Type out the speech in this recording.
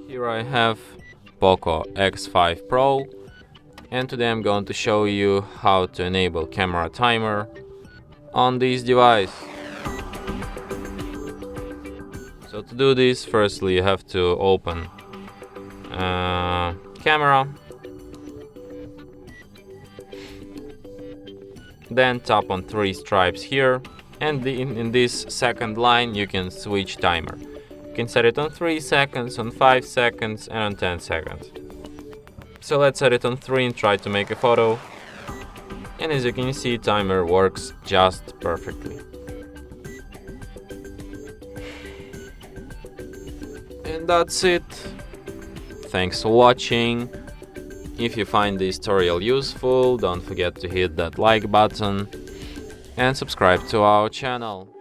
Here I have POCO X5 Pro, and today I'm going to show you how to enable camera timer on this device. So to do this, firstly you have to open camera, then tap on three stripes here, and in this second line you can switch timer. You can set it on 3 seconds, on 5 seconds, and on 10 seconds. So let's set it on 3 and try to make a photo. And as you can see, timer works just perfectly. And that's it. Thanks for watching. If you find this tutorial useful, don't forget to hit that like button and subscribe to our channel.